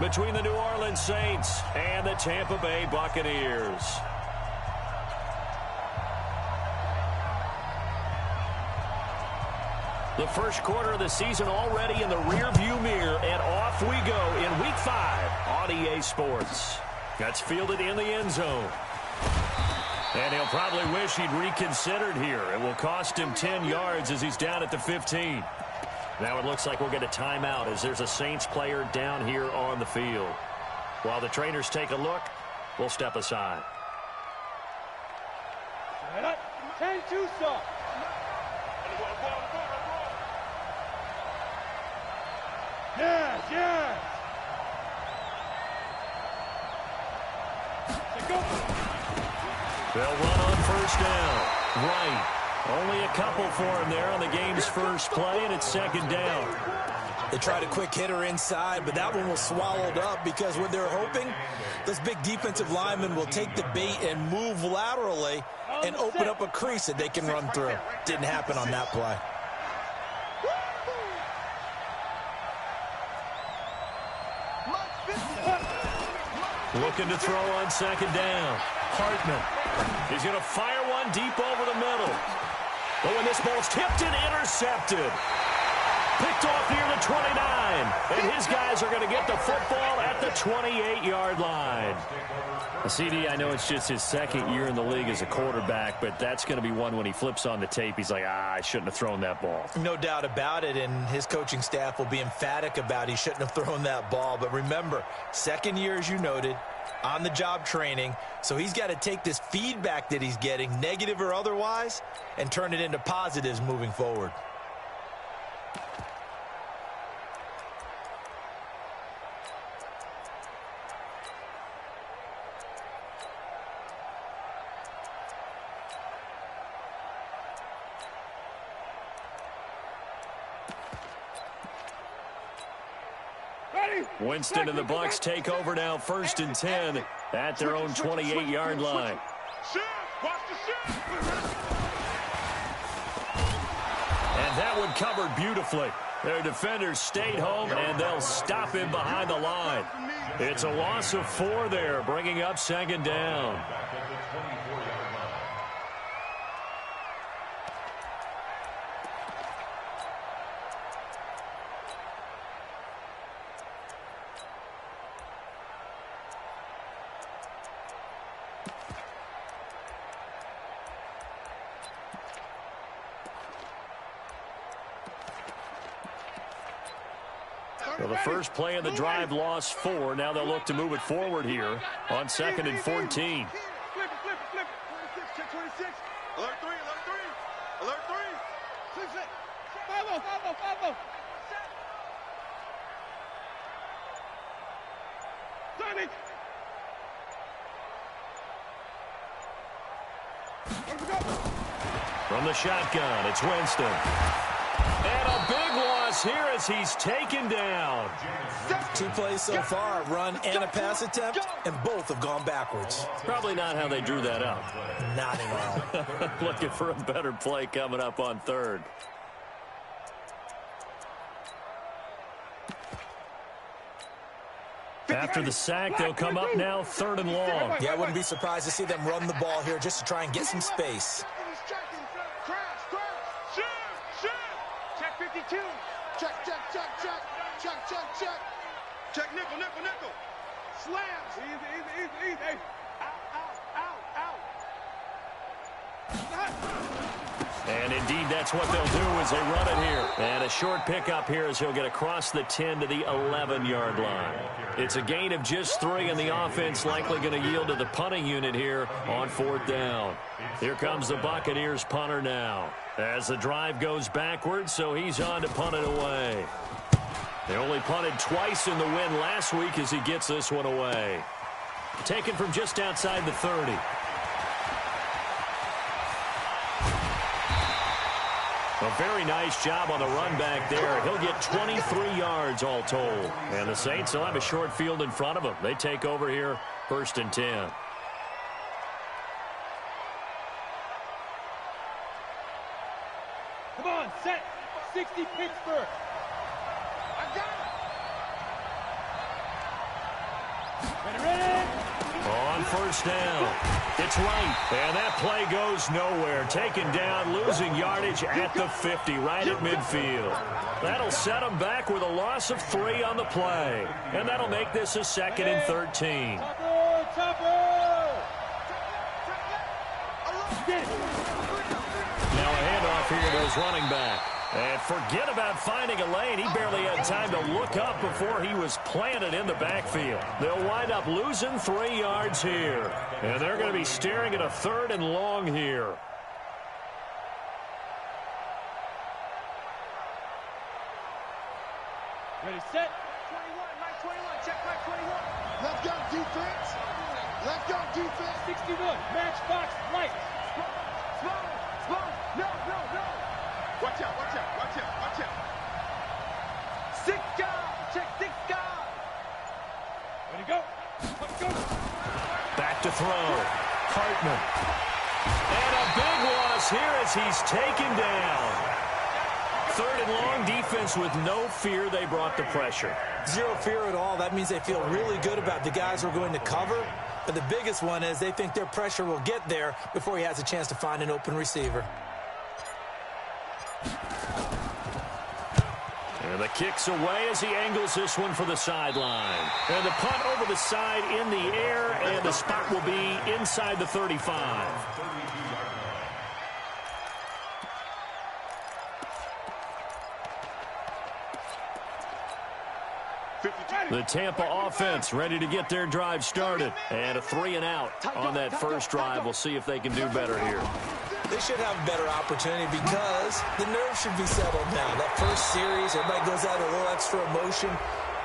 between the New Orleans Saints and the Tampa Bay Buccaneers. The first quarter of the season already in the rearview mirror, and off we go in Week 5 on EA Sports. That's fielded in the end zone. And he'll probably wish he'd reconsidered here. It will cost him 10 yards as he's down at the 15. Now it looks like we'll get a timeout as there's a Saints player down here on the field. While the trainers take a look, we'll step aside. Yes, yes. They'll run on first down. Right. Only a couple for him there on the game's first play, and it's second down. They tried a quick hitter inside, but that one was swallowed up because what they're hoping, this big defensive lineman will take the bait and move laterally and open up a crease that they can run through. Didn't happen on that play. Looking to throw on second down. Hartman. He's going to fire one deep over the middle. But when this ball's tipped and intercepted. Picked off near the 29. And his guys are going to get the football at the 28-yard line. CD, I know it's just his second year in the league as a quarterback, but that's going to be one when he flips on the tape. He's like, I shouldn't have thrown that ball. No doubt about it, and his coaching staff will be emphatic about he shouldn't have thrown that ball. But remember, second year, as you noted, on-the-job training, so he's got to take this feedback that he's getting, negative or otherwise, and turn it into positives moving forward. Winston and the Bucs take over now, 1st and 10 at their own 28-yard line. And that one covered beautifully. Their defenders stayed home, and they'll stop him behind the line. It's a loss of 4 there, bringing up second down. Well, the first play of the drive lost 4. Now they'll look to move it forward here on 2nd and 14. Flip it. 26. Alert 3. Alert 3. 6. 5-0. Sign it. From the shotgun, it's Winston. And a big loss here as he's taken down. 2 plays so far, a run and a pass attempt, and both have gone backwards. Probably not how they drew that up. Not at all. Looking for a better play coming up on 3rd. After the sack, they'll come up now 3rd and long. Yeah, I wouldn't be surprised to see them run the ball here just to try and get some space. Check 52. Check. Check nickel. Slams. Easy. Out. And indeed, that's what they'll do as they run it here. And a short pickup here as he'll get across the 10 to the 11-yard line. It's a gain of just 3, and the offense likely going to yield to the punting unit here on 4th down. Here comes the Buccaneers punter now. As the drive goes backwards, so he's on to punt it away. They only punted twice in the win last week as he gets this one away. Taken from just outside the 30. A very nice job on the run back there. He'll get 23 yards all told. And the Saints will have a short field in front of them. They take over here, 1st and 10. Come on, set. 60 Pittsburgh. I got On first down, it's right, and that play goes nowhere. Taken down, losing yardage at the 50, right at midfield. That'll set them back with a loss of 3 on the play, and that'll make this a 2nd and 13. Now a handoff here to his running back. And forget about finding a lane. He barely had time to look up before he was planted in the backfield. They'll wind up losing 3 yards here. And they're going to be staring at a 3rd and long here. Ready, set. 21, Mike 21. Check Mike 21. Left guard defense. Left guard defense. 61. Matchbox light. Slow. No. Watch out. Watch out. 6 guard. Check 6 guard. Ready, go. Let's go. Back to throw. Hartman. And a big loss here as he's taken down. 3rd and long, defense with no fear. They brought the pressure. Zero fear at all. That means they feel really good about the guys who are going to cover. But the biggest one is they think their pressure will get there before he has a chance to find an open receiver. And the kick's away as he angles this one for the sideline. And the punt over the side in the air, and the spot will be inside the 35. The Tampa offense ready to get their drive started. And a 3 and out on that first drive. We'll see if they can do better here. They should have a better opportunity because the nerves should be settled now. That first series, everybody goes out with a little extra emotion.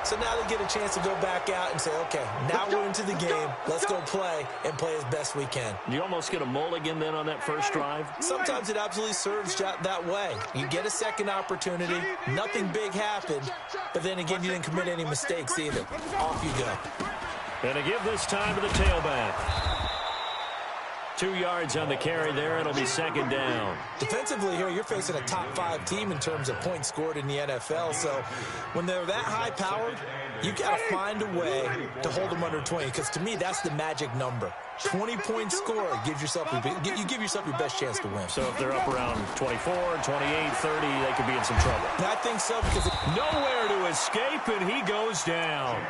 So now they get a chance to go back out and say, okay, now we're into the game. Let's go play and play as best we can. You almost get a mulligan then on that first drive? Sometimes it absolutely serves that way. You get a second opportunity. Nothing big happened. But then again, you didn't commit any mistakes either. Off you go. And to give this time to the tailback. 2 yards on the carry there. It'll be 2nd down. Defensively here, you're facing a top 5 team in terms of points scored in the NFL. So when they're that high-powered, you've got to find a way to hold them under 20. Because to me, that's the magic number. 20-point score gives yourself you give yourself your best chance to win. So if they're up around 24, 28, 30, they could be in some trouble. I think so because nowhere to escape, and he goes down.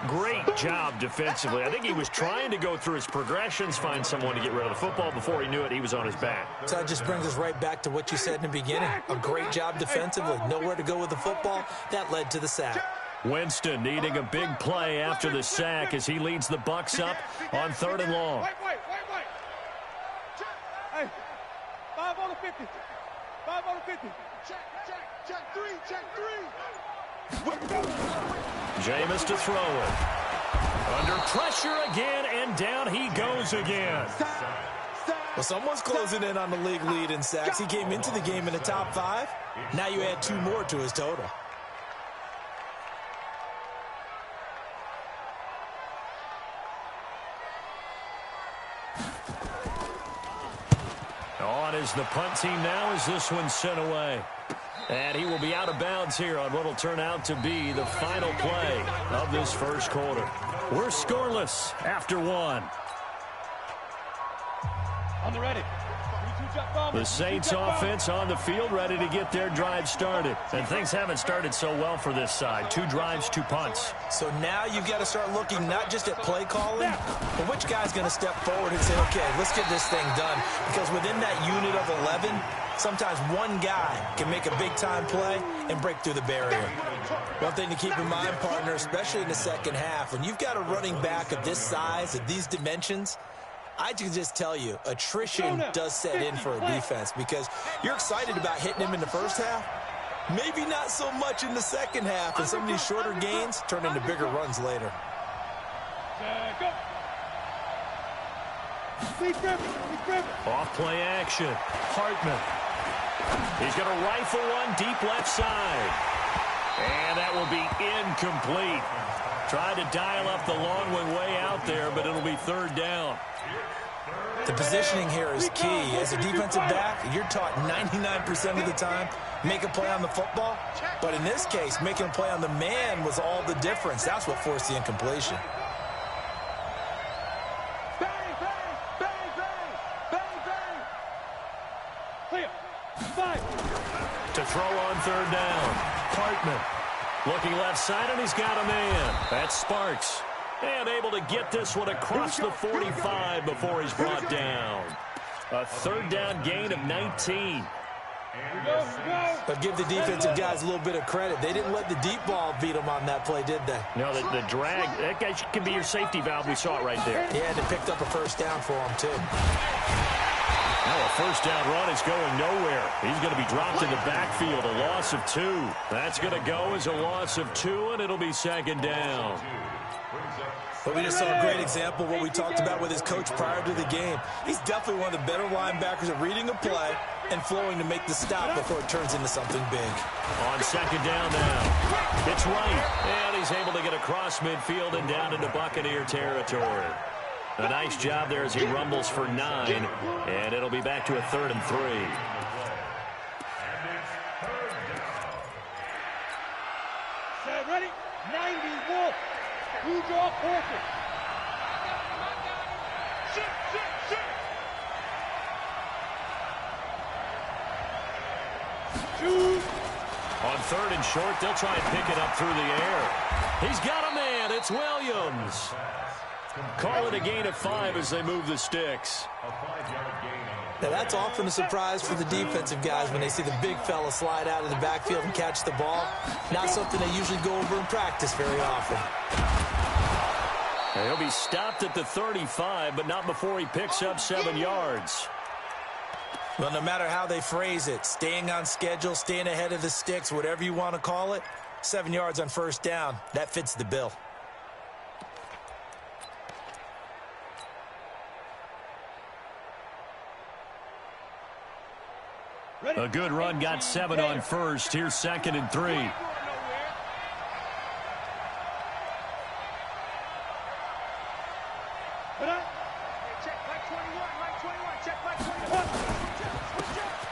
Great job defensively. I think he was trying to go through his progressions, find someone to get rid of the football. Before he knew it, he was on his back. So that just brings us right back to what you said in the beginning. A great job defensively. Nowhere to go with the football. That led to the sack. Winston needing a big play after the sack as he leads the Bucs up on 3rd and long. Wait. Hey, 5 on the 50. 5 on the 50. Check 3. Jameis to throw it. Under pressure again, and down he goes again. Well, someone's closing in on the league lead in sacks. He came into the game in the top 5. Now you add 2 more to his total. On is the punt team now as this one's sent away. And he will be out of bounds here on what will turn out to be the final play of this first quarter. We're scoreless after 1. On the ready. The Saints offense on the field ready to get their drive started. And things haven't started so well for this side. 2 drives, 2 punts. So now you've got to start looking not just at play calling, but which guy's going to step forward and say, okay, let's get this thing done. Because within that unit of 11, sometimes one guy can make a big-time play and break through the barrier. One thing to keep in mind, partner, especially in the second half, when you've got a running back of this size, of these dimensions, I can just tell you, attrition does set in for a defense because you're excited about hitting him in the first half. Maybe not so much in the second half, and some of these shorter gains turn into bigger runs later. Off play action. Hartman. He's going to rifle one deep left side. And that will be incomplete. Tried to dial up the long one way out there, but it'll be 3rd down. The positioning here is key. As a defensive back, you're taught 99% of the time, make a play on the football. But in this case, making a play on the man was all the difference. That's what forced the incompletion. third down. Hartman looking left side, and he's got a man. That's Sparks. And able to get this one across the 45 before he's brought down. A third down gain of 19. But give the defensive guys a little bit of credit. They didn't let the deep ball beat them on that play, did they? No, the drag, that guy can be your safety valve. We saw it right there. Yeah, they picked up a first down for him, too. Now a first down run is going nowhere. He's going to be dropped in the backfield, a loss of 2. That's going to go as a loss of 2, and it'll be second down. But we just saw a great example of what we talked about with his coach prior to the game. He's definitely one of the better linebackers at reading a play and flowing to make the stop before it turns into something big. On second down now. It's right, and he's able to get across midfield and down into Buccaneer territory. A nice job there as he rumbles for 9, and it'll be back to a 3rd and 3. Set, ready? 90 Wolf. Who draw perfect? Sit. Shoot. On 3rd and short, they'll try and pick it up through the air. He's got a man. It's Williams. Call it a gain of 5 as they move the sticks. Now, that's often a surprise for the defensive guys when they see the big fella slide out of the backfield and catch the ball. Not something they usually go over in practice very often. He'll be stopped at the 35, but not before he picks up 7 yards. Well, no matter how they phrase it, staying on schedule, staying ahead of the sticks, whatever you want to call it, 7 yards on first down, that fits the bill. A good run got 7 on first. Here's 2nd and 3.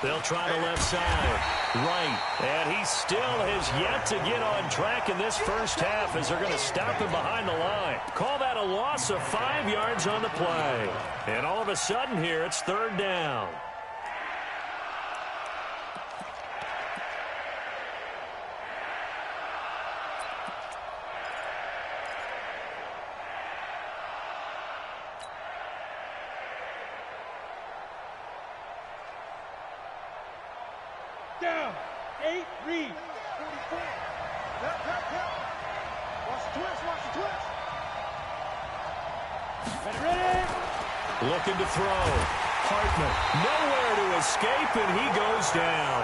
They'll try the left side. Right. And he still has yet to get on track in this first half as they're going to stop him behind the line. Call that a loss of 5 yards on the play. And all of a sudden here, it's 3rd down. Down. 8, read. 44. Watch the twist. Ready. Looking to throw. Hartman nowhere to escape, and he goes down.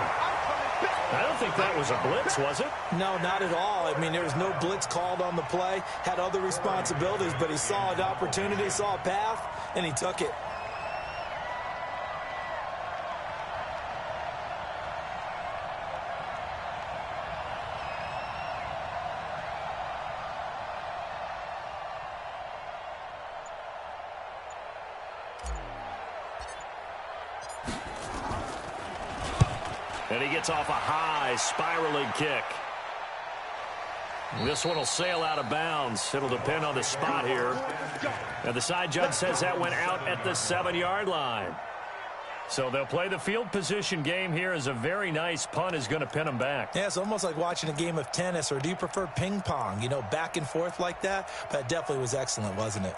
I don't think that was a blitz, was it? No, not at all. I mean, there was no blitz called on the play. Had other responsibilities, but he saw an opportunity, saw a path, and he took it. And he gets off a high spiraling kick. This one will sail out of bounds. It'll depend on the spot here. And the side judge says that went out at the 7-yard line. So they'll play the field position game here as a very nice punt is going to pin them back. Yeah, it's almost like watching a game of tennis, or do you prefer ping pong? You know, back and forth like that? That definitely was excellent, wasn't it?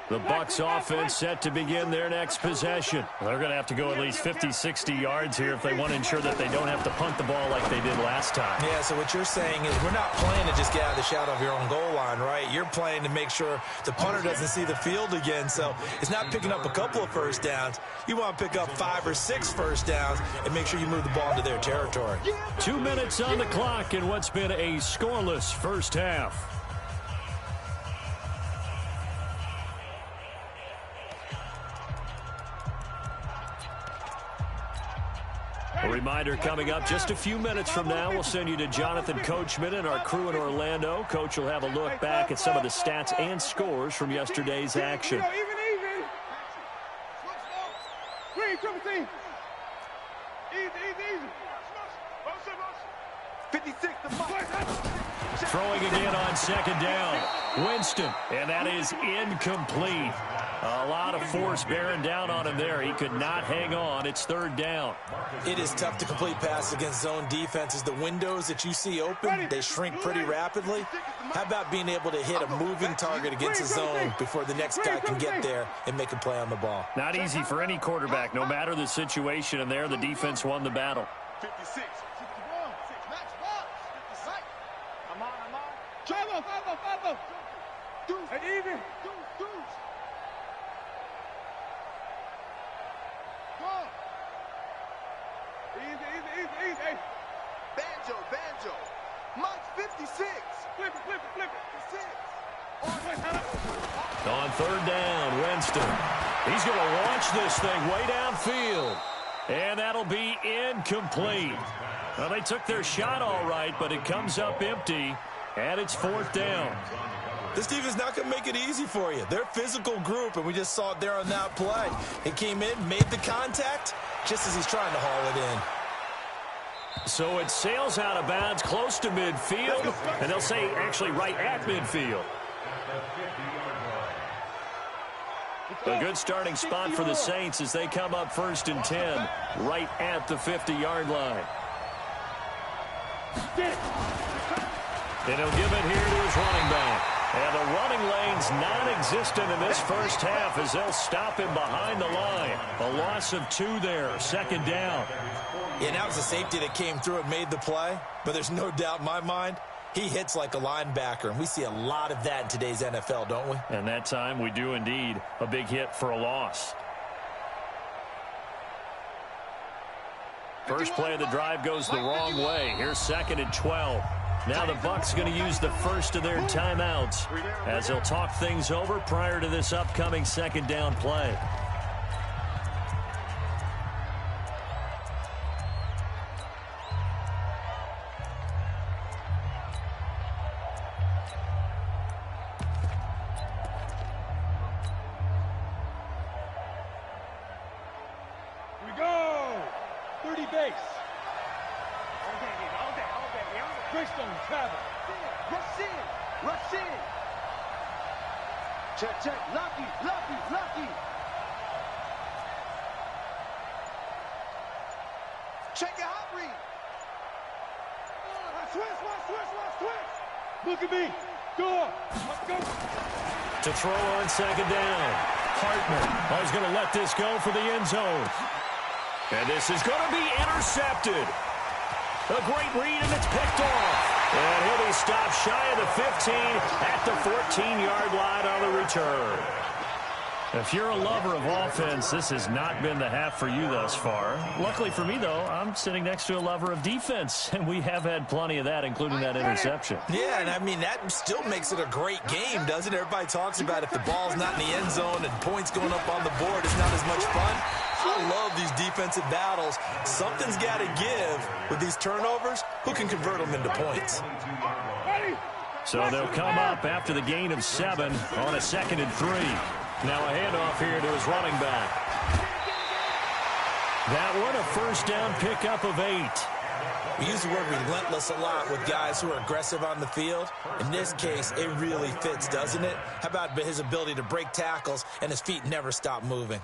The Bucs offense set to begin their next possession. They're going to have to go at least 50, 60 yards here if they want to ensure that they don't have to punt the ball like they did last time. Yeah, so what you're saying is we're not playing to just get out of the shadow of your own goal line, right? You're playing to make sure the punter doesn't see the field again. So it's not picking up a couple of first downs. You want to pick up 5 or 6 first downs and make sure you move the ball into their territory. 2 minutes on the clock in what's been a scoreless first half. A reminder coming up just a few minutes from now, we'll send you to Jonathan Coachman and our crew in Orlando. Coach will have a look back at some of the stats and scores from yesterday's action. Even. Green, triple team. Easy. 56 to 5. Throwing again on second down. Winston, and that is incomplete. A lot of force bearing down on him there. He could not hang on. It's third down. It is tough to complete passes against zone defenses. The windows that you see open, they shrink pretty rapidly. How about being able to hit a moving target against a zone before the next guy can get there and make a play on the ball? Not easy for any quarterback, no matter the situation, and there the defense won the battle. 56. I'm on. Travel. Hey, even. Easy. Banjo. Mike 56. Flip it. 56. On third down, Winston. He's going to launch this thing way downfield. And that'll be incomplete. Well, they took their shot all right, but it comes up empty, and it's fourth down. This defense is not going to make it easy for you. They're a physical group, and we just saw it there on that play. He came in, made the contact, just as he's trying to haul it in. So it sails out of bounds close to midfield, and they'll say actually right at midfield. A good starting spot for the Saints as they come up 1st and 10, right at the 50-yard line. And he'll give it here to his running back. And the running lane's non-existent in this first half as they'll stop him behind the line. A loss of 2 there, second down. Yeah, that was a safety that came through and made the play, but there's no doubt in my mind he hits like a linebacker, and we see a lot of that in today's NFL, don't we? And that time we do indeed. A big hit for a loss. First play of the drive goes the wrong way. Here's 2nd and 12. Now the Bucs going to use the first of their timeouts as they'll talk things over prior to this upcoming second down play. Check. Lucky. Check your hot read. Switch. Look at me. Go. Let's go. To throw on second down. Hartman is going to let this go for the end zone. And this is going to be intercepted. A great read, and it's picked off. And he'll be stopped shy of the 15 at the 14-yard line on the return. If you're a lover of offense, this has not been the half for you thus far. Luckily for me, though, I'm sitting next to a lover of defense, and we have had plenty of that, including that interception. Yeah, and I mean, that still makes it a great game, doesn't it? Everybody talks about if the ball's not in the end zone and points going up on the board, it's not as much fun. I love these defensive battles. Something's got to give with these turnovers. Who can convert them into points? So they'll come up after the gain of 7 on a 2nd and 3. Now a handoff here to his running back. That one a first down pickup of 8. We use the word relentless a lot with guys who are aggressive on the field. In this case, it really fits, doesn't it? How about his ability to break tackles and his feet never stop moving?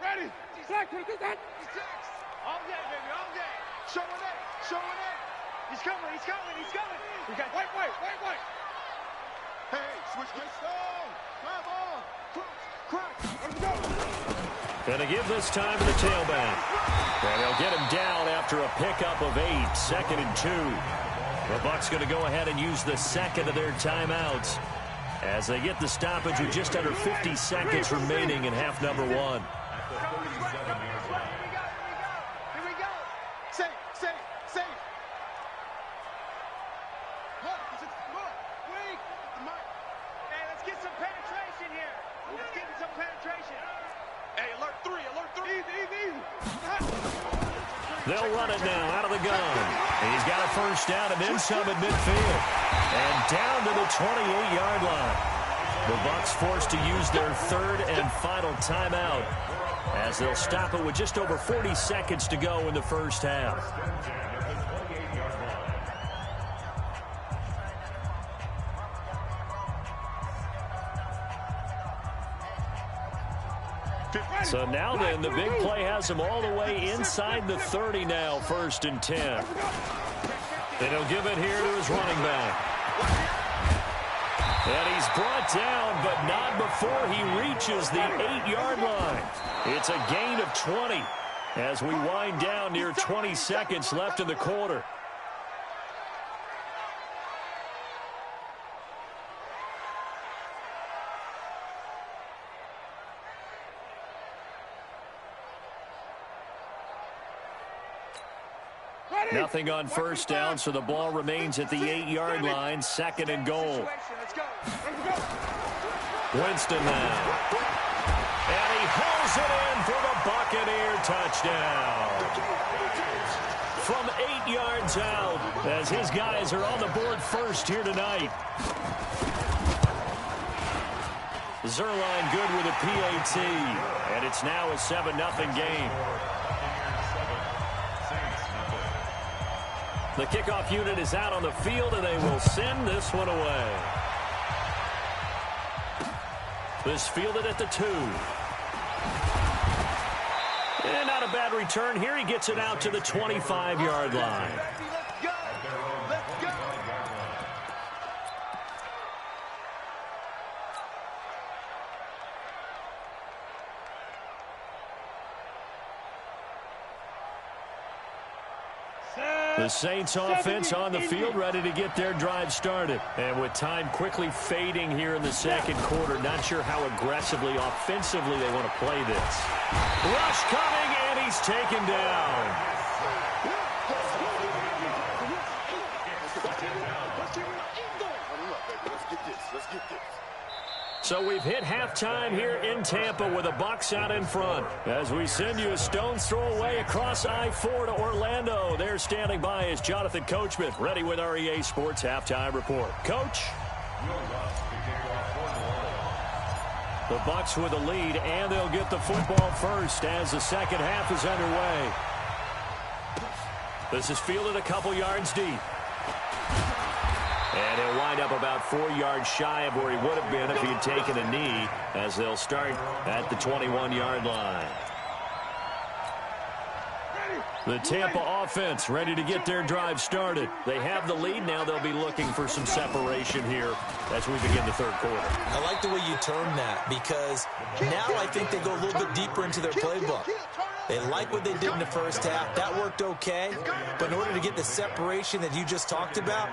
Ready. All day, baby, all day. Showing it. He's coming. We got wait. Hey, switch this down. Come on. Crack. Let's go. Gonna give this time to the tailback. And they'll get him down after a pickup of 8, 2nd and 2. The Bucs going to go ahead and use the second of their timeouts as they get the stoppage with just under 50 seconds remaining in half number 1. They'll run it now out of the gun. He's got a first down and then some at midfield. And down to the 28-yard line. The Bucs forced to use their third and final timeout as they'll stop it with just over 40 seconds to go in the first half. So now then, the big play has him all the way inside the 30 now, 1st and 10. And he'll give it here to his running back. And he's brought down, but not before he reaches the 8-yard line. It's a gain of 20 as we wind down near 20 seconds left in the quarter. Nothing on 1st down, so the ball remains at the 8-yard line, 2nd and goal. Winston now. And he hauls it in for the Buccaneer touchdown. From 8 yards out, as his guys are on the board first here tonight. Zerline good with a PAT, and it's now a 7-0 game. The kickoff unit is out on the field, and they will send this one away. This fielded at the 2. And not a bad return here. He gets it out to the 25-yard line. The Saints offense on the field, ready to get their drive started. And with time quickly fading here in the second quarter, not sure how aggressively, offensively they want to play this. Rush coming, and he's taken down. So we've hit halftime here in Tampa with the Bucs out in front. As we send you a stone's throw away across I-4 to Orlando. There standing by is Jonathan Coachman, ready with our EA Sports Halftime Report. Coach? The Bucs with a lead, and they'll get the football first as the second half is underway. This is fielded a couple yards deep. And he'll wind up about 4 yards shy of where he would have been if he had taken a knee, as they'll start at the 21-yard line. The Tampa offense ready to get their drive started. They have the lead. Now they'll be looking for some separation here as we begin the third quarter. I like the way you term that, because now I think they go a little bit deeper into their playbook. They like what they did in the first half. That worked okay. But in order to get the separation that you just talked about,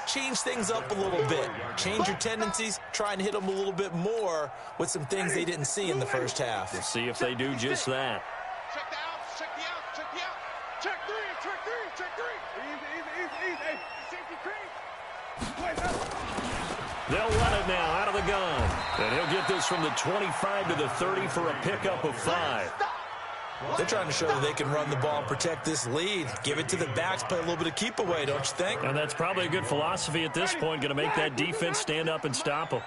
change things up a little bit. Change your tendencies. Try and hit them a little bit more with some things they didn't see in the first half. We'll see if they do just that. Check the outs, check the outs, check the outs. Check three, check three, check three. Easy. Safety creep. They'll run it now out of the gun. And he'll get this from the 25 to the 30 for a pickup of 5. They're trying to show that they can run the ball and protect this lead. Give it to the backs, play a little bit of keep away, don't you think? And that's probably a good philosophy at this point, going to make that defense stand up and stop them.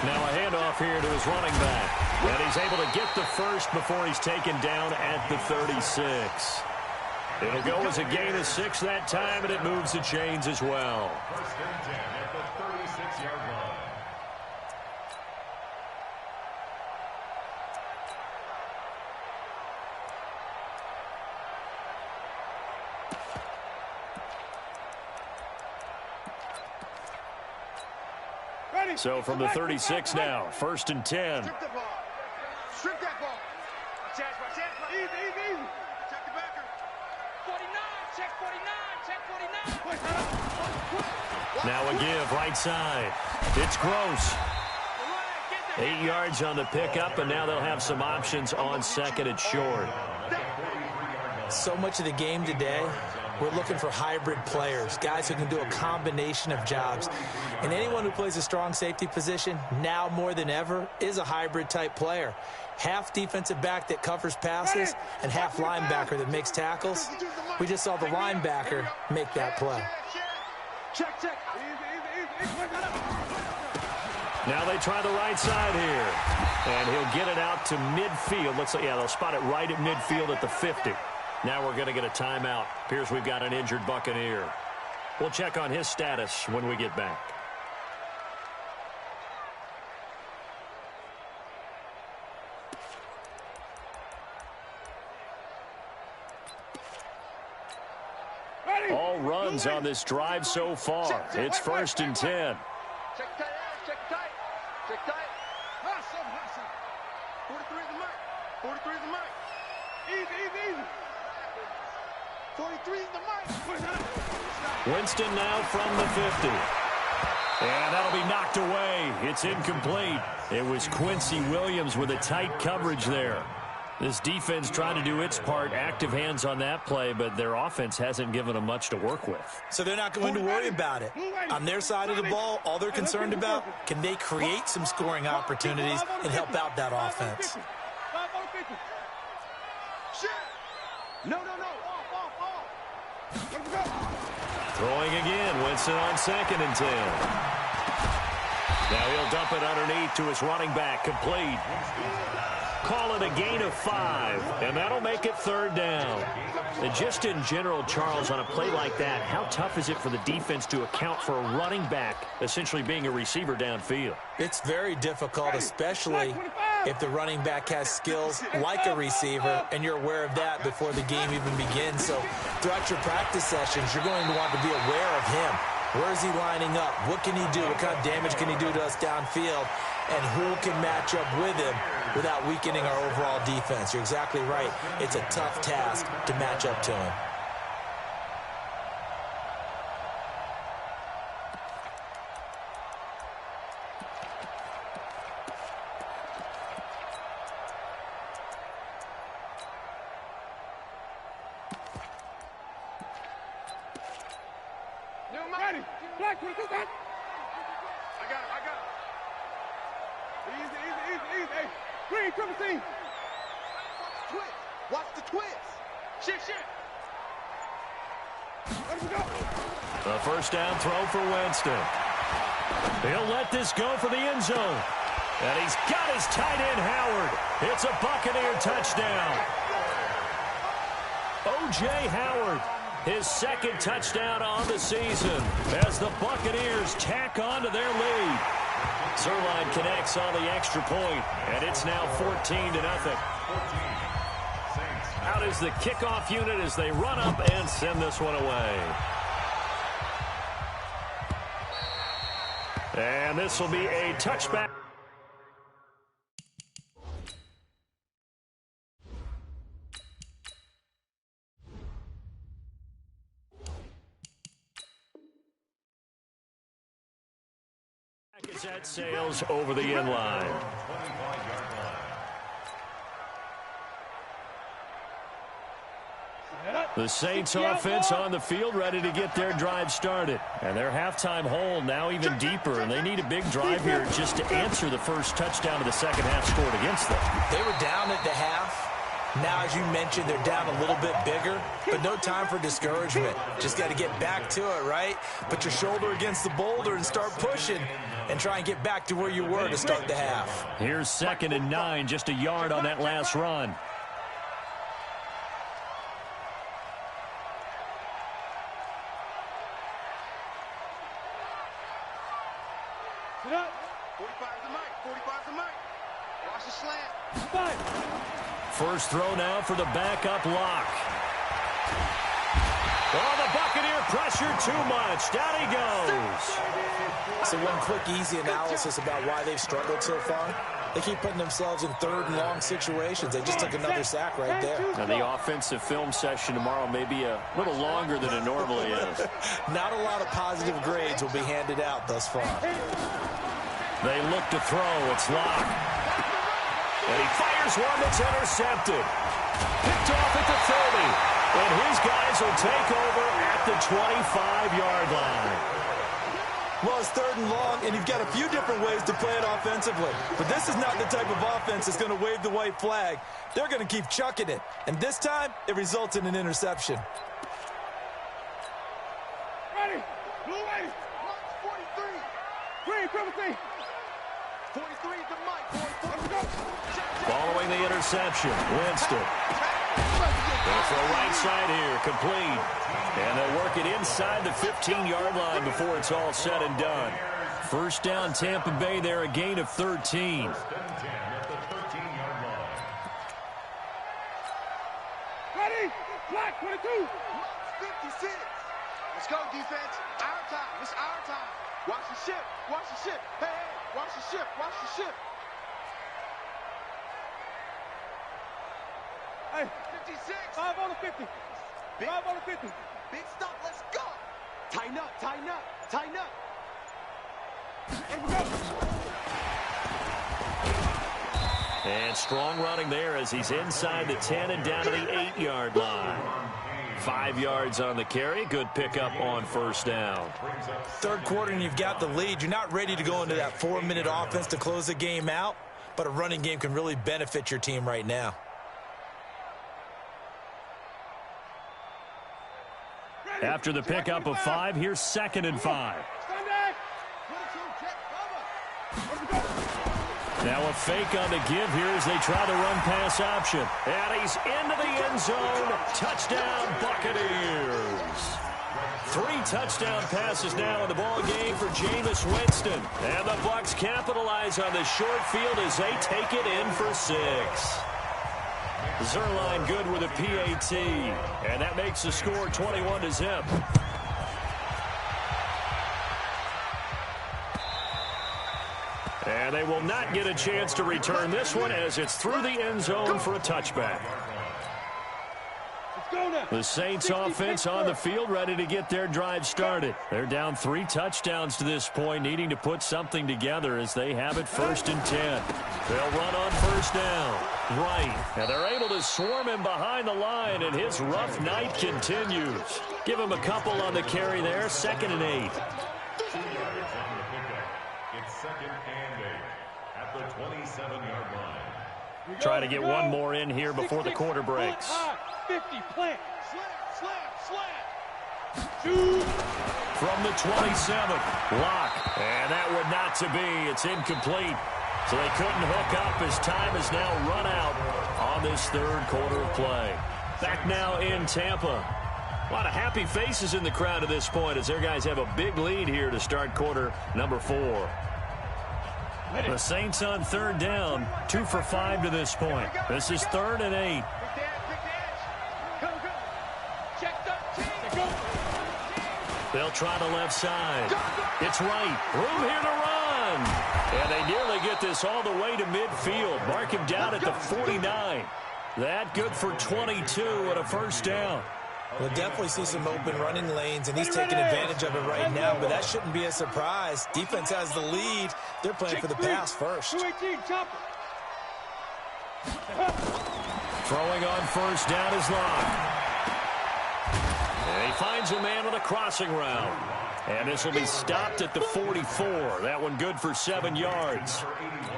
Now a handoff here to his running back. And he's able to get the first before he's taken down at the 36. It'll go as a gain of 6 that time, and it moves the chains as well. First and 10 at the 36-yard line. So from the 36 now, 1st and 10. Strip the ball. Strip that ball. Easy. Check the backer. 49, check 49, check 49. Now a give, right side. It's Gross. 8 yards on the pickup, and now they'll have some options on 2nd and short. So much of the game today, we're looking for hybrid players, guys who can do a combination of jobs. And anyone who plays a strong safety position, now more than ever, is a hybrid-type player. Half defensive back that covers passes and half linebacker that makes tackles. We just saw the linebacker make that play. Check. Now they try the right side here. And he'll get it out to midfield. Looks like, yeah, they'll spot it right at midfield at the 50. Now we're going to get a timeout. Appears we've got an injured Buccaneer. We'll check on his status when we get back. All runs on this drive so far. It's 1st and 10. Check tight, check tight. Check tight. Hustle, hustle. 43 is the mark. 43 is the mark. Easy, easy, easy. 43 is the mark. Winston now from the 50. And that'll be knocked away. It's incomplete. It was Quincy Williams with a tight coverage there. This defense trying to do its part, active hands on that play, but their offense hasn't given them much to work with. So they're not going to worry about it. On their side of the ball, all they're concerned about, can they create some scoring opportunities and help out that offense? No, no, no. Off. Throwing again, Winston on 2nd and 10. Now he'll dump it underneath to his running back, complete. Call it a gain of 5, and that'll make it 3rd down. And just in general, Charles, on a play like that, how tough is it for the defense to account for a running back essentially being a receiver downfield? It's very difficult, especially if the running back has skills like a receiver, and you're aware of that before the game even begins. So throughout your practice sessions, you're going to want to be aware of him. Where is he lining up? What can he do? What kind of damage can he do to us downfield? And who can match up with him without weakening our overall defense? You're exactly right. It's a tough task to match up to him. Black, what is that? I got it. Easy. Hey, green, triple C. Twist. Watch the twist. Shit. Let him go. The 1st down throw for Winston. He'll let this go for the end zone. And he's got his tight end, Howard. It's a Buccaneer touchdown. O.J. Howard, his 2nd touchdown on the season as the Buccaneers tack on to their lead. Zerline connects on the extra point, and it's now 14-0. Out is the kickoff unit as they run up and send this one away. And this will be a touchback. That sails over the end line. The Saints offense on the field ready to get their drive started. And their halftime hole now even deeper, and they need a big drive here just to answer the first touchdown of the second half scored against them. They were down at the half. Now, as you mentioned, they're down a little bit bigger, but no time for discouragement. Just got to get back to it, right? Put your shoulder against the boulder and start pushing and try and get back to where you were to start the half. Here's 2nd and 9, just a yard on that last run. Sit up. 45 is the mic. 45 is the mic. Watch the slant. 5. First throw now for the backup lock. Oh, the Buccaneer pressure too much. Down he goes. So one quick, easy analysis about why they've struggled so far. They keep putting themselves in 3rd and long situations. They just took another sack right there. Now, the offensive film session tomorrow may be a little longer than it normally is. Not a lot of positive grades will be handed out thus far. They look to throw. It's Locke. And he fires one that's intercepted. Picked off at the 30. And his guys will take over at the 25-yard line. Well, it's 3rd and long, and you've got a few different ways to play it offensively. But this is not the type of offense that's going to wave the white flag. They're going to keep chucking it. And this time, it results in an interception. Ready. Blue ready. March 43. Green, triple C. 43 is the mic. Following the interception, Winston. They'll throw right side here, complete. And they'll work it inside the 15-yard line before it's all said and done. First down, Tampa Bay there, a gain of 13. Black 22. 56. Let's go, defense. Our time. It's our time. Watch the ship. Watch the ship. Hey, hey. Watch the ship. Watch the ship. Hey, 56. 5 on the 50. 5 on the 50. Big stop. Let's go. Tighten up. Tighten up. Tighten up. Here we go. And strong running there as he's inside the 10 and down to the 8-yard line. 5 yards on the carry. Good pickup on first down. Third quarter and you've got the lead. You're not ready to go into that 4-minute offense to close the game out, but a running game can really benefit your team right now. After the pickup of 5, here's 2nd and 5. Now a fake on the give here as they try the run-pass option. And he's into the end zone. Touchdown, Buccaneers. 3 touchdown passes now in the ball game for Jameis Winston. And the Bucs capitalize on the short field as they take it in for 6. Zerline good with a PAT. And that makes the score 21-0. And they will not get a chance to return this one as it's through the end zone for a touchback. The Saints offense on the field ready to get their drive started. They're down 3 touchdowns to this point, needing to put something together as they have it 1st and 10. They'll run on first down. Right. And they're able to swarm him behind the line, and his rough night continues. Give him a couple on the carry there. 2nd and 8. It's 2nd and 8 at the 27-yard line. Try to get one more in here before the quarter breaks. 50 plant. Slam. From the 27, Lock. And that would not to be. It's incomplete. So they couldn't hook up as time is now run out on this 3rd quarter of play. Back now in Tampa. A lot of happy faces in the crowd at this point as their guys have a big lead here to start quarter number 4. The Saints on 3rd down, 2 for 5 to this point. This is 3rd and 8. They'll try the left side. It's right. Room here to run. And they nearly get this all the way to midfield. Mark him down at the 49. That good for 22 and a first down. We'll definitely see some open running lanes, and he's taking advantage of it right now, but that shouldn't be a surprise. Defense has the lead. They're playing for the pass first. 218, chopper. Throwing on first down is Lock. And he finds a man on a crossing route. And this will be stopped at the 44. That one good for 7 yards.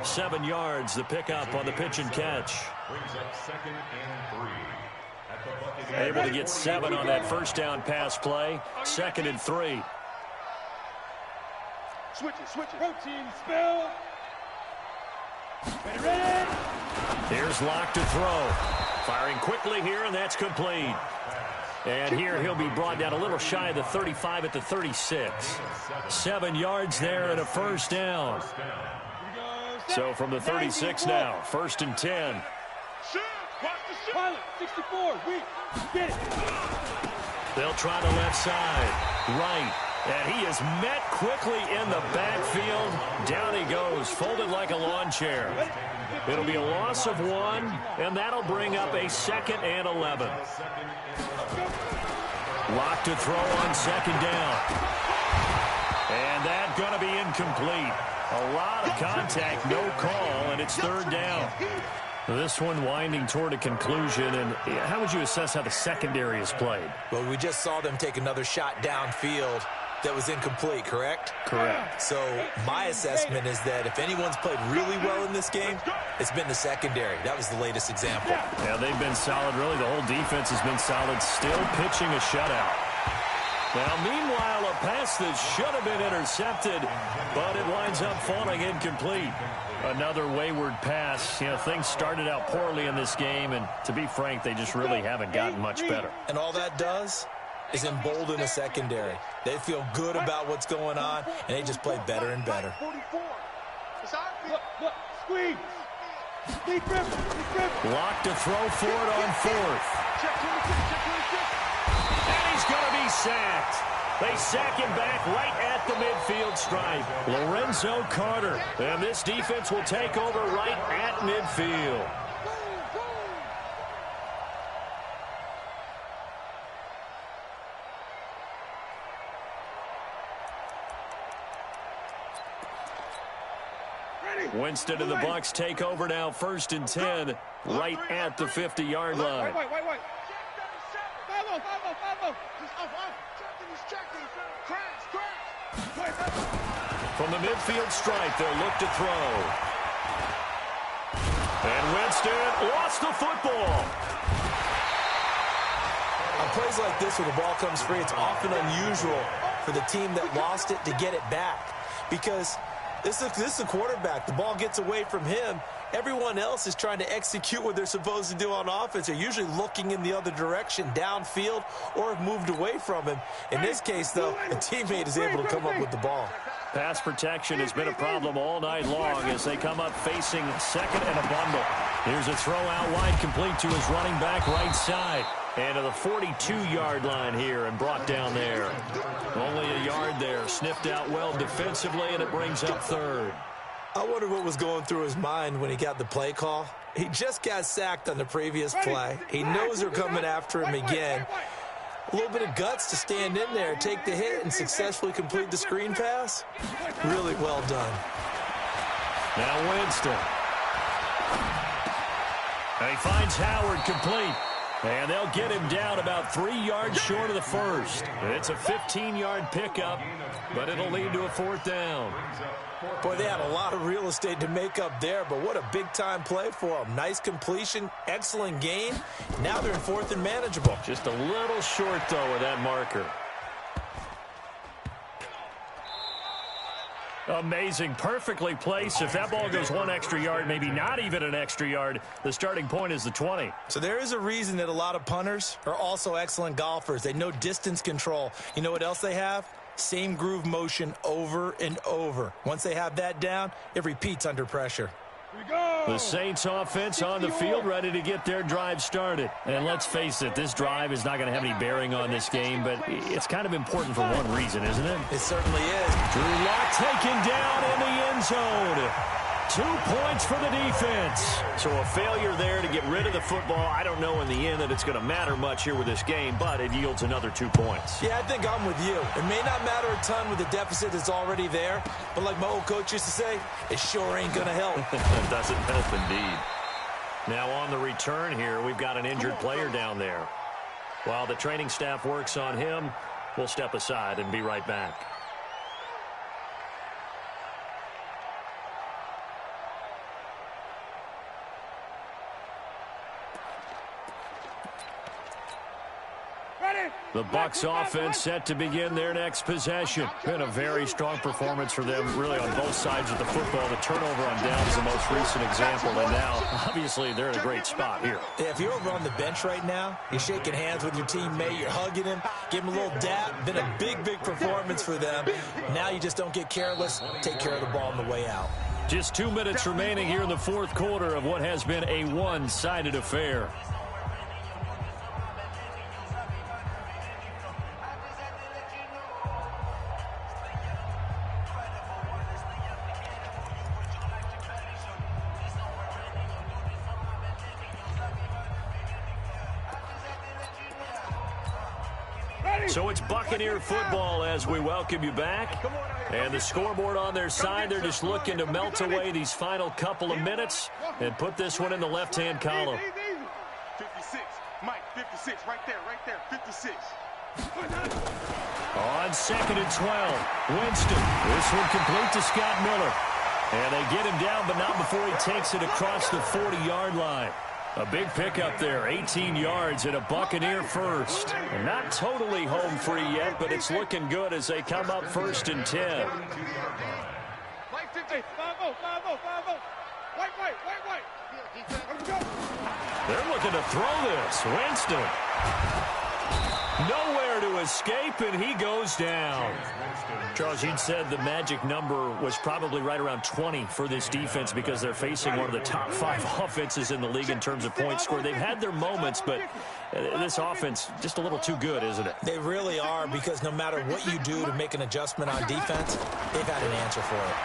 7 yards, the pickup on the pitch and catch. Brings up 2nd and 3. Able to get 7 on that first down pass play. 2nd and 3. Switch it. Protein spill. Ready. Here's Lock to throw. Firing quickly here, and that's complete. And here he'll be brought down a little shy of the 35 at the 36. 7 yards there and a first down. So from the 36 now, 1st and 10. Pilot, 64, weak. Get it. They'll try the left side. Right. And he is met quickly in the backfield. Down he goes, folded like a lawn chair. It'll be a loss of 1, and that'll bring up a 2nd and 11. Lock to throw on 2nd down. And that's going to be incomplete. A lot of contact, no call, and it's 3rd down. This one winding toward a conclusion, and how would you assess how the secondary is played? Well, we just saw them take another shot downfield that was incomplete, correct? Correct. So my assessment is that if anyone's played really well in this game, it's been the secondary. That was the latest example. Yeah, they've been solid. Really, the whole defense has been solid, still pitching a shutout. Now, meanwhile, a pass that should have been intercepted, but it winds up falling incomplete. Another wayward pass. You know, things started out poorly in this game, and to be frank, they just really haven't gotten much better. And all that does is embolden the secondary. They feel good about what's going on, and they just play better and better. Look, squeeze. Deep rip. Lock to throw for it on 4th. Check 26, check 26. And he's going to be sacked. They sack him back right at the midfield stripe. Lorenzo Carter. And this defense will take over right at midfield. Winston and the Bucs take over now, 1st and 10, right at the 50-yard line. Wait. Follow. Just off. Checking. Crash. From the midfield stripe, they'll look to throw. And Winston lost the football. On plays like this where the ball comes free, it's often unusual for the team that lost it to get it back. Because this is the quarterback. The ball gets away from him. Everyone else is trying to execute what they're supposed to do on offense. They're usually looking in the other direction, downfield, or have moved away from him. In this case, though, a teammate is able to come up with the ball. Pass protection has been a problem all night long as they come up facing second and a bundle. Here's a throw out wide, complete to his running back right side. And to the 42-yard line here and brought down there. Only a yard there. Sniffed out well defensively, and it brings up 3rd. I wonder what was going through his mind when he got the play call. He just got sacked on the previous play. He knows they're coming after him again. A little bit of guts to stand in there, take the hit, and successfully complete the screen pass. Really well done. Now Winston. And he finds Howard complete. And they'll get him down about 3 yards short of the first. It's a 15-yard pickup, but it'll lead to a 4th down. Boy, they had a lot of real estate to make up there, but what a big-time play for them. Nice completion, excellent gain. Now they're in 4th and manageable. Just a little short, though, with that marker. Amazing. Perfectly placed. If that ball goes 1 extra yard, maybe not even an extra yard, the starting point is the 20. So there is a reason that a lot of punters are also excellent golfers. They know distance control. You know what else they have? Same groove motion over and over. Once they have that down, it repeats under pressure. The Saints offense on the field, ready to get their drive started. And let's face it, this drive is not going to have any bearing on this game, but it's kind of important for one reason, isn't it? It certainly is. Drew Lock taken down in the end zone. 2 points for the defense. So a failure there to get rid of the football. I don't know in the end that it's going to matter much here with this game, but it yields another 2 points. Yeah, I think I'm with you. It may not matter a ton with the deficit that's already there, but like my old coach used to say, it sure ain't going to help. It doesn't help indeed. Now on the return here, we've got an injured player down there. While the training staff works on him, we'll step aside and be right back. The Bucs offense set to begin their next possession. Been a very strong performance for them, really on both sides of the football. The turnover on down is the most recent example, and now, obviously, they're in a great spot here. Yeah, if you're over on the bench right now, you're shaking hands with your teammate, you're hugging him, give him a little dap. Been a big, big performance for them. Now you just don't get careless. Take care of the ball on the way out. Just 2 minutes remaining here in the fourth quarter of what has been a one-sided affair. So it's Buccaneer football as we welcome you back. And the scoreboard on their side, they're just looking to melt away these final couple of minutes and put this one in the left-hand column. 56. Mike, 56. Right there. 56. On 2nd and 12, Winston. This one complete to Scott Miller. And they get him down, but not before he takes it across the 40-yard line. A big pickup there, 18 yards and a Buccaneer first. And not totally home free yet, but it's looking good as they come up 1st and 10. Hey, 50. 5-0. Wait. They're looking to throw this. Winston. Nowhere to escape, and he goes down. Charles, you'd said the magic number was probably right around 20 for this defense because they're facing one of the top 5 offenses in the league in terms of points scored. They've had their moments, but this offense just a little too good, isn't it? They really are, because no matter what you do to make an adjustment on defense, they've had an answer for it.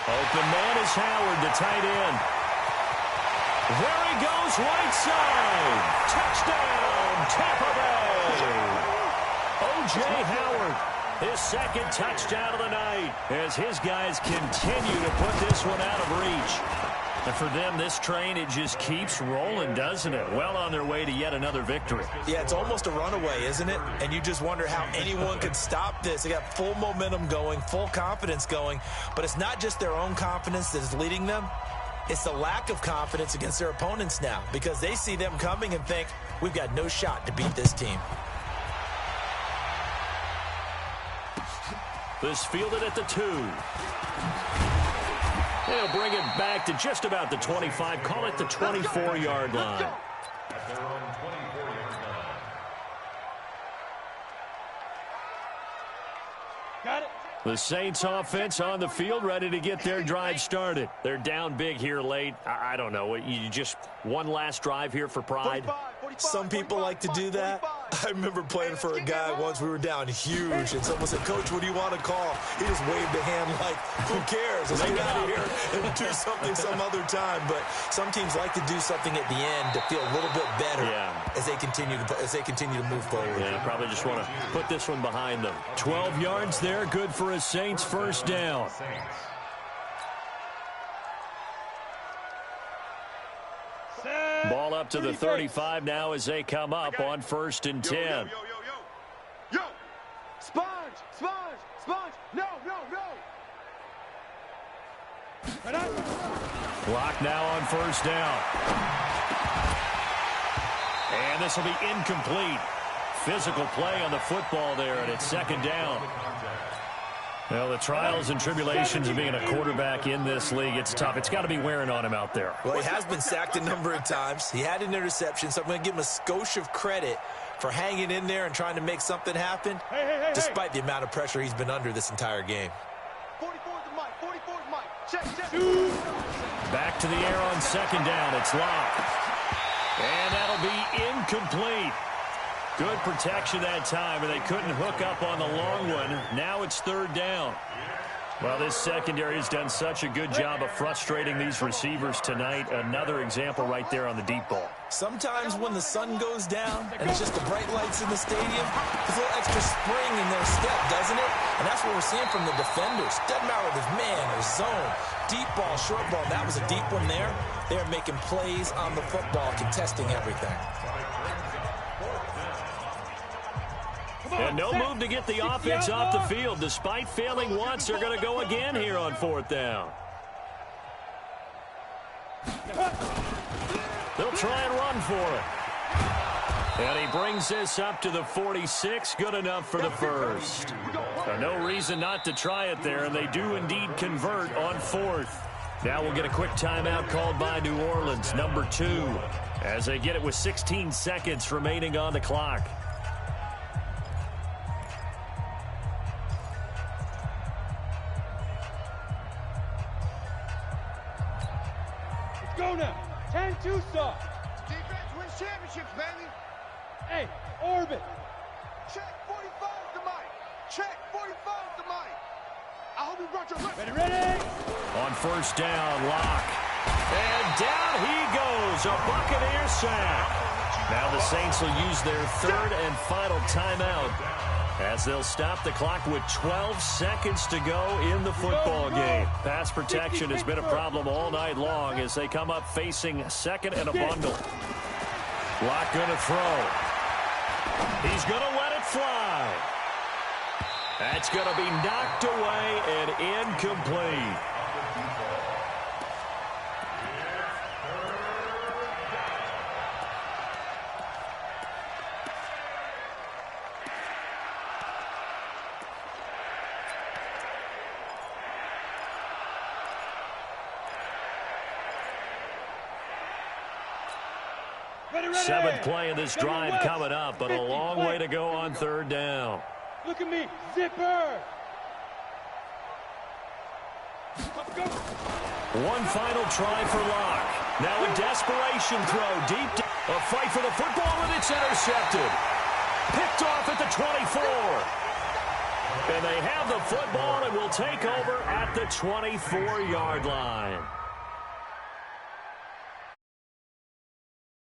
Open man is Howard, the tight end. There he goes, right side. Touchdown, Tampa Bay. O.J. Howard, his second touchdown of the night as his guys continue to put this one out of reach. And for them, this train, it just keeps rolling, doesn't it? Well on their way to yet another victory. Yeah, it's almost a runaway, isn't it? And you just wonder how anyone could stop this. They got full momentum going, full confidence going. But it's not just their own confidence that is leading them. It's the lack of confidence against their opponents now, because they see them coming and think, we've got no shot to beat this team. This fielded at the 2. They'll bring it back to just about the 25. Call it the 24-yard line. At their own 24-yard line. Got it. The Saints offense on the field, ready to get their drive started. They're down big here late. I don't know. You just one last drive here for pride? Some people like to do that. I remember playing for a guy once. We were down huge, and someone said, Coach, what do you want to call? He just waved a hand like, who cares? Let's get out of here and do something some other time. But some teams like to do something at the end to feel a little bit better as they continue to move forward. Yeah, probably just want to put this one behind them. 12 yards there, good for a Saints first down. Ball up to the 35 now as they come up on 1st and 10. Yo! Sponge! No! Clock now on 1st down. And this will be incomplete. Physical play on the football there, and it's 2nd down. Well, the trials and tribulations of being a quarterback in this league, it's tough. It's got to be wearing on him out there. Well, he has been sacked a number of times. He had an interception, so I'm going to give him a skosh of credit for hanging in there and trying to make something happen, despite the amount of pressure he's been under this entire game. 44's the mic. Check. Back to the air on 2nd down. It's locked. And that'll be incomplete. Good protection that time, and they couldn't hook up on the long one. Now it's 3rd down. Well, this secondary has done such a good job of frustrating these receivers tonight. Another example right there on the deep ball. Sometimes when the sun goes down and it's just the bright lights in the stadium, there's a little extra spring in their step, doesn't it? And that's what we're seeing from the defenders. Doesn't matter if it's man or zone, deep ball, short ball. That was a deep one there. They're making plays on the football, contesting everything. And no move to get the offense off the field. Despite failing once, they're going to go again here on 4th down. They'll try and run for it. And he brings this up to the 46. Good enough for the first. No reason not to try it there, and they do indeed convert on 4th. Now we'll get a quick timeout called by New Orleans, number 2, as they get it with 16 seconds remaining on the clock. Go now. 10-2 Tucson. Defense wins championships, baby. Hey, orbit. Check 45's the mic. Check 45's the mic. I hope you brought your left. Ready. On 1st down, Lock. And down he goes. A Buccaneer sack. Now the Saints will use their 3rd and final timeout as they'll stop the clock with 12 seconds to go in the football game. Pass protection has been a problem all night long as they come up facing 2nd and a bundle. Lock going to throw. He's going to let it fly. That's going to be knocked away and incomplete. Seventh play of this drive coming up, but a long way to go on third down. Look at me, zipper. Let's go. One final try for Locke. Now a desperation throw deep. A fight for the football, and it's intercepted. Picked off at the 24. And they have the football and will take over at the 24-yard line.